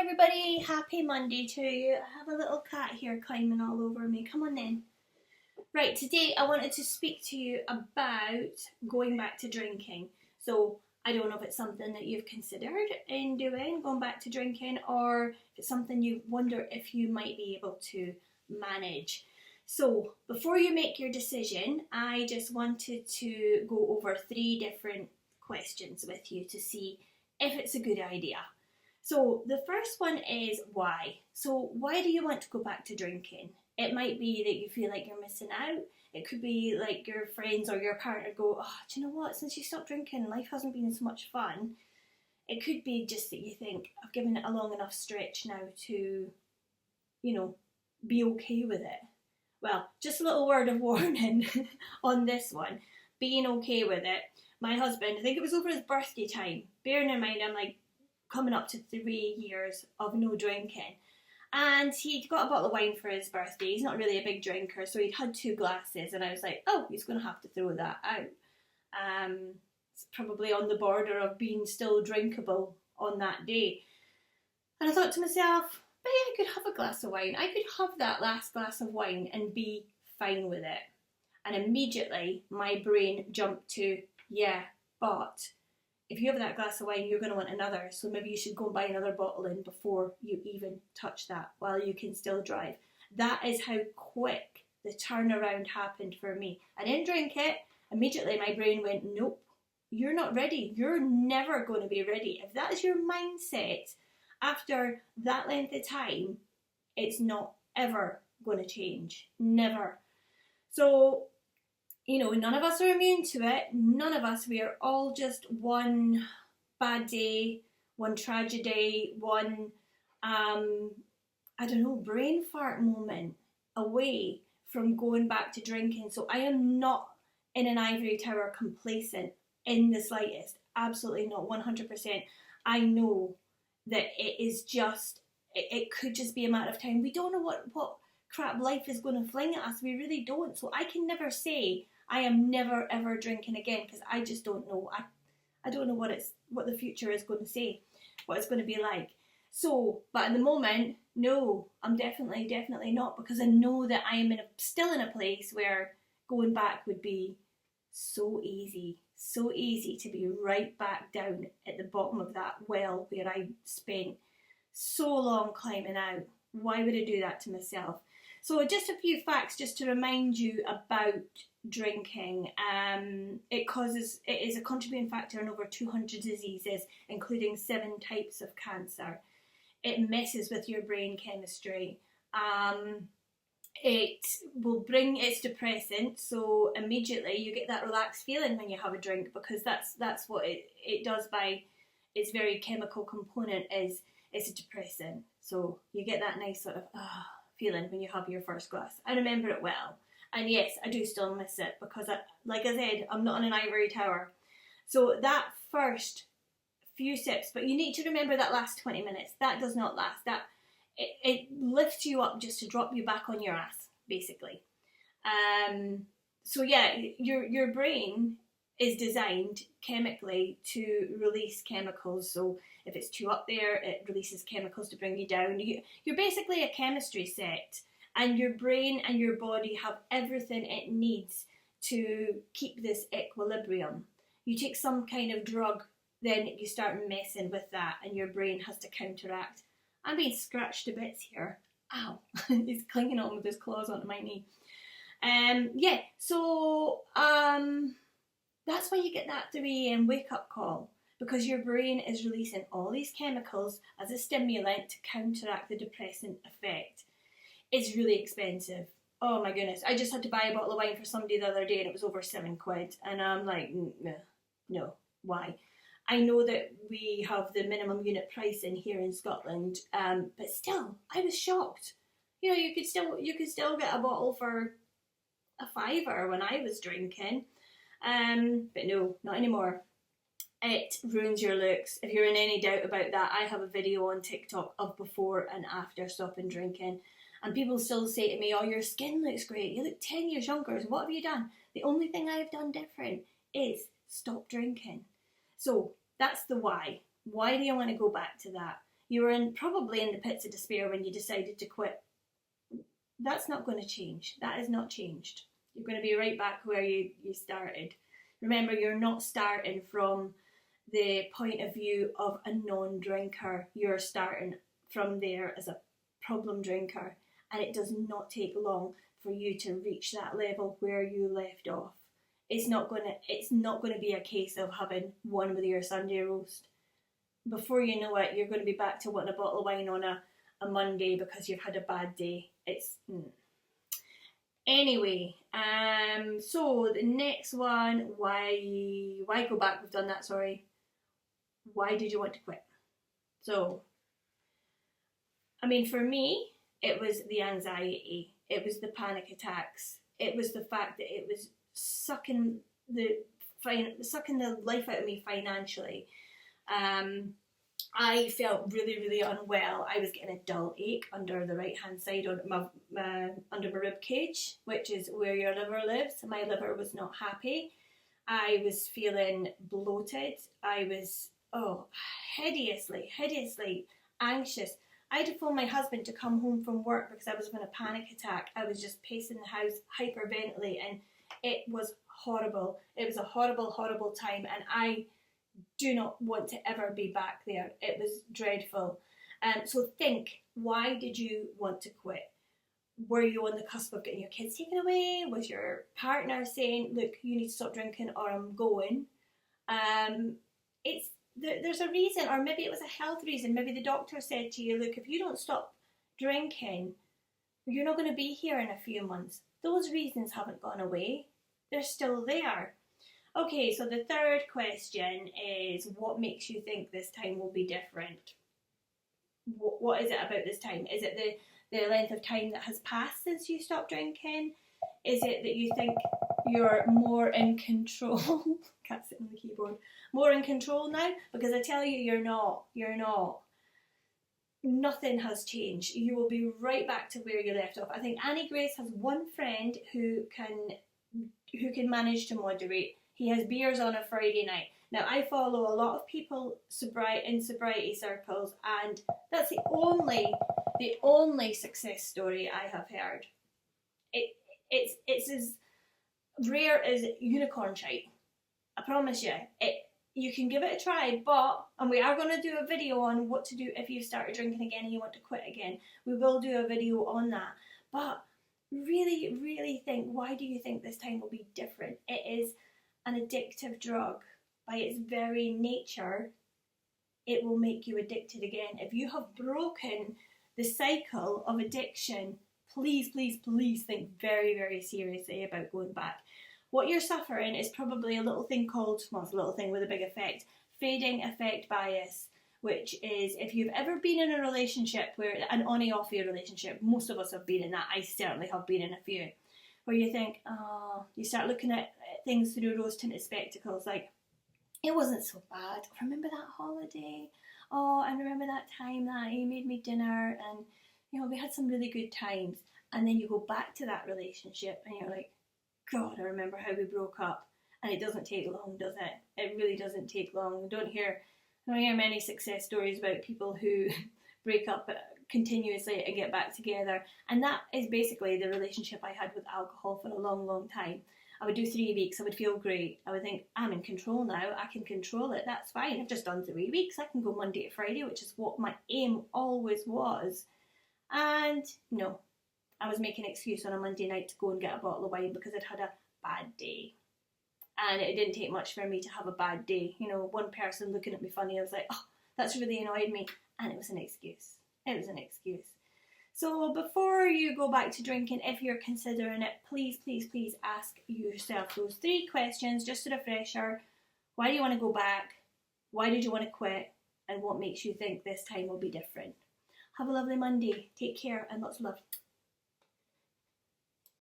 everybody, happy Monday to you. I have a little cat here climbing all over me. Come on then. Right, today I wanted to speak to you about going back to drinking. So I don't know if it's something that you've considered in doing, going back to drinking, or if it's something you wonder if you might be able to manage. So before you make your decision, I just wanted to go over 3 different questions with you to see if it's a good idea. So the first one is why. So why do you want to go back to drinking? It might be that you feel like you're missing out. It could be like your friends or your partner go, oh, do you know what? Since you stopped drinking, life hasn't been so much fun. It could be just that you think, I've given it a long enough stretch now to, be okay with it. Well, just a little word of warning on this one. Being okay with it. My husband, I think it was over his birthday time. Bearing in mind, I'm like coming up to 3 years of no drinking. And he'd got a bottle of wine for his birthday. He's not really a big drinker, so he'd had 2 glasses, and I was like, oh, he's going to have to throw that out. It's probably on the border of being still drinkable on that day. And I thought to myself, maybe I could have a glass of wine. I could have that last glass of wine and be fine with it. And immediately my brain jumped to, yeah, but if you have that glass of wine, you're going to want another. So maybe you should go and buy another bottle in before you even touch that while you can still drive. That is how quick the turnaround happened for me. I didn't drink it. Immediately my brain went, nope, you're not ready. You're never going to be ready. If that is your mindset after that length of time, it's not ever going to change. Never. So, none of us are immune to it. None of us. We are all just one bad day, one tragedy, one, brain fart moment away from going back to drinking. So I am not in an ivory tower complacent in the slightest. Absolutely not, 100%. I know that it could just be a matter of time. We don't know what crap life is going to fling at us. We really don't. So I can never say I am never ever drinking again, because I just don't know. I don't know what the future is going to say, what it's going to be like. So, but at the moment, no, I'm definitely not, because I know that I am still in a place where going back would be so easy to be right back down at the bottom of that well where I spent so long climbing out. Why would I do that to myself? So just a few facts just to remind you about drinking. It is a contributing factor in over 200 diseases, including 7 types of cancer. It messes with your brain chemistry. It's depressant, so immediately you get that relaxed feeling when you have a drink, because that's what it does by its very chemical component. It's a depressant. So you get that nice sort of feeling when you have your first glass. I remember it well. And yes, I do still miss it, because like I said, I'm not in an ivory tower. So that first few sips, but you need to remember that last 20 minutes. That does not last. It lifts you up just to drop you back on your ass, basically. So yeah, your brain is designed chemically to release chemicals. So if it's too up there, it releases chemicals to bring you down. You're basically a chemistry set, and your brain and your body have everything it needs to keep this equilibrium. You take some kind of drug, then you start messing with that, and your brain has to counteract. I'm being scratched to bits here. Ow. He's clinging on with his claws onto my knee. That's why you get that 3 a.m. wake-up call, because your brain is releasing all these chemicals as a stimulant to counteract the depressant effect. It's really expensive. Oh my goodness. I just had to buy a bottle of wine for somebody the other day, and it was over £7. And I'm like, no, why? I know that we have the minimum unit price in here in Scotland, but still, I was shocked. You could still get a bottle for a £5 when I was drinking, but no, not anymore. It ruins your looks. If you're in any doubt about that, I have a video on TikTok of before and after stopping drinking, and people still say to me, "Oh, your skin looks great. You look 10 years younger. So what have you done?" The only thing I've done different is stop drinking. So that's the why. Why do you want to go back to that? You were probably in the pits of despair when you decided to quit. That's not going to change. That is not changed. You're going to be right back where you started. Remember, you're not starting from the point of view of a non-drinker. You're starting from there as a problem drinker, and it does not take long for you to reach that level where you left off. It's not going to be a case of having one with your Sunday roast. Before you know it, you're going to be back to wanting a bottle of wine on a Monday because you've had a bad day. Anyway, so the next one, why go back? We've done that, sorry. Why did you want to quit? So, I mean, for me, it was the anxiety. It was the panic attacks. It was the fact that it was sucking the life out of me financially. I felt really, really unwell. I was getting a dull ache under the right hand side under my rib cage, which is where your liver lives. My liver was not happy. I was feeling bloated. I was hideously anxious. I had to phone my husband to come home from work because I was having a panic attack. I was just pacing the house, hyperventilating. It was horrible. It was a horrible, horrible time, and I do not want to ever be back there. It was dreadful. So think, why did you want to quit? Were you on the cusp of getting your kids taken away? Was your partner saying, look, you need to stop drinking or I'm going? There's a reason, or maybe it was a health reason. Maybe the doctor said to you, look, if you don't stop drinking, you're not going to be here in a few months. Those reasons haven't gone away. They're still there. Okay, so the third question is, what makes you think this time will be different? What is it about this time? Is it the length of time that has passed since you stopped drinking? Is it that you think you're more in control? Can't sit on the keyboard. More in control now? Because I tell you, you're not. You're not. Nothing has changed. You will be right back to where you left off. I think Annie Grace has one friend who can manage to moderate. He has beers on a Friday night. Now, I follow a lot of people in sobriety circles, and that's the only success story I have heard. It's as rare as unicorn shite. I promise you. You can give it a try, and we are going to do a video on what to do if you've started drinking again and you want to quit again. We will do a video on that. But really, really think, why do you think this time will be different? It is an addictive drug. By its very nature, it will make you addicted again. If you have broken the cycle of addiction, please, please, please think very, very seriously about going back. What you're suffering is probably a little thing called, well, it's a little thing with a big effect, fading effect bias, which is if you've ever been in a relationship where, an on-off-y relationship, most of us have been in that, I certainly have been in a few, where you think, you start looking at things through rose-tinted spectacles, like, it wasn't so bad. Remember that holiday? Oh, I remember that time that he made me dinner and, we had some really good times. And then you go back to that relationship and you're like, God, I remember how we broke up. And it doesn't take long, does it? It really doesn't take long. I don't hear many success stories about people who break up continuously and get back together. And that is basically the relationship I had with alcohol for a long, long time. I would do 3 weeks, I would feel great. I would think, I'm in control now, I can control it, that's fine. I've just done 3 weeks, I can go Monday to Friday, which is what my aim always was. And no, I was making an excuse on a Monday night to go and get a bottle of wine because I'd had a bad day. And it didn't take much for me to have a bad day. One person looking at me funny, I was like, oh, that's really annoyed me. And it was an excuse. It was an excuse. So before you go back to drinking, if you're considering it, please, please, please ask yourself those 3 questions, just a refresher. Why do you want to go back? Why did you want to quit? And what makes you think this time will be different? Have a lovely Monday. Take care and lots of love.